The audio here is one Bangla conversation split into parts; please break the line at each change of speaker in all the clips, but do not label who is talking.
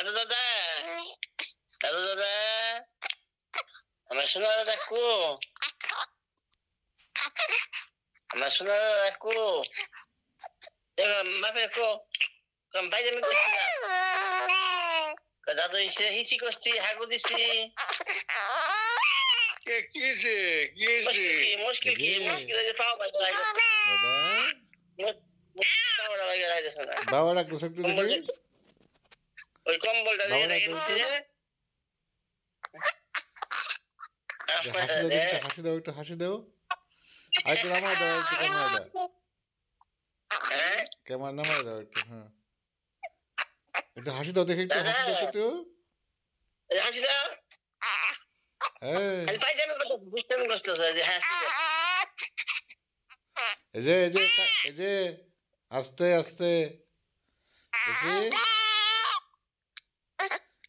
দাদু দাদা, দাদু দাদা, আমার সোনা দাদা কো? আমার সোনা দাদা কো? বাপে কো? বাইরে আমি করছি না, দাদু হিসি করছি, হাগু দিছি। মুশকিল কি? পাওয়া বাইরে
বাবা ডাকতেছে একটু দেখি।
ওই কম্বলটা
বাবা ডাকতো হাসি দাও দেখি, হাসি দাও, একটু হাসি দাও। আর একটু নামায় দাও, একটু ক্যামেরাটা, ক্যামেরা নামায় দাও একটু। হ্যাঁ, একটু হাসি দাও দেখি, একটু হাসি দাও তো একটু।
হাসি দাও।
হ্যাঁ, এই যে আস্তে আস্তে দেখি,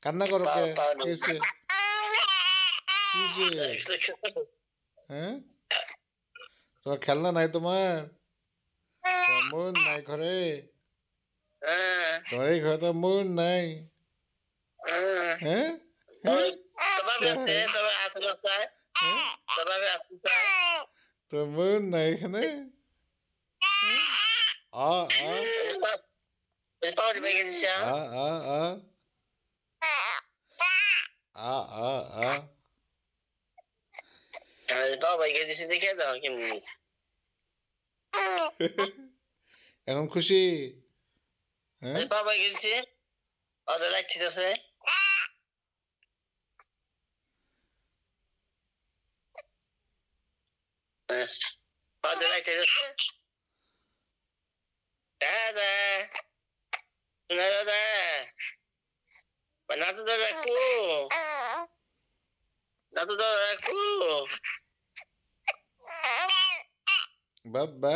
কান্না করো কে? কি হয়েছে? হ্যাঁ, তোমার খেলনা নাই? তোমার মন নাই ঘরে? তোমার এই ঘরে তো মন নাই। হ্যাঁ, তো মন নাই এখানে। আ আ আ আ আ আ আ আ এখন খুশি? হ্যাঁ,
বাবা গেছে, ওদের লাইট আছে। ওদের লাইট আছে। দাদা, দাদা, দাদু দাদা কো? দাদু দাদা কো?
বাবা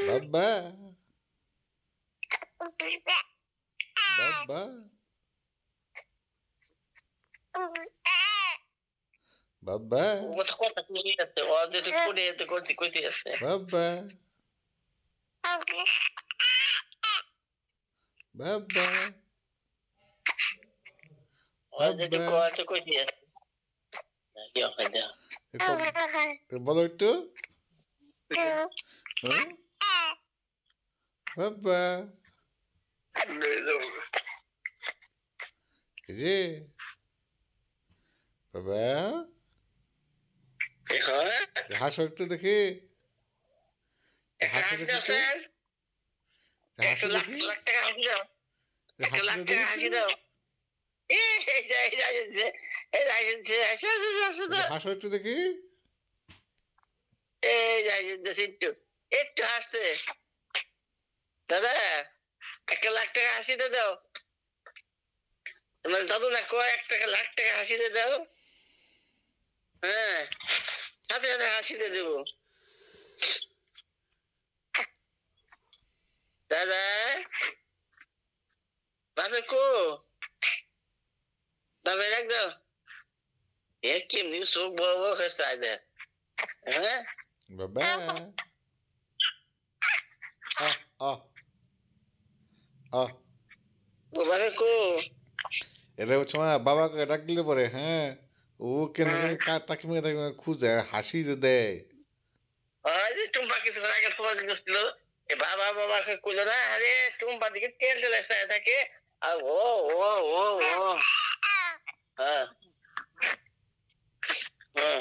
বাবা বাবা বাবা
কথা কইতে আছে, ও যদি কোডে এত কইতে আছে।
বাবা বাবা
ও যদি কোয়াতে কইতে আছে। কি হবে?
বলো একটু। বাবা এই যে বাবা, হাসো একটু দেখি, হাসো দেখি একটু, হাসি দেখি, হাসি দেখি একটু, হাসো একটু দেখি।
একটু হাসতে দাদা, 1,00,000 টাকা হাসিতে দাও। তোমার দাদু না কয় 1,00,000 টাকা হাসিতে দাও। হ্যাঁ, সাথে সাথে হাসিতে দেবো। দাদা, বাপে কো? বাপে ডাক দাও। কেমনি চোখ বড় বড় হয়ে চাই দেয়। হ্যাঁ,
বাবা
বাপে কো?
এটা হচ্ছে বাবাকে ডাক দিলে পরে, হ্যাঁ, ও কেন তাকে খুঁজে হাসি যে দেয়।
টুম্পা কিছুক্ষণ আগে ফোন করছিল, বাবা বাবাকে খুঁজে না, আরে টুম্পা দিকে তেল তেল থাকে। আর ও ও ও ও হ্যাঁ
হ্যাঁ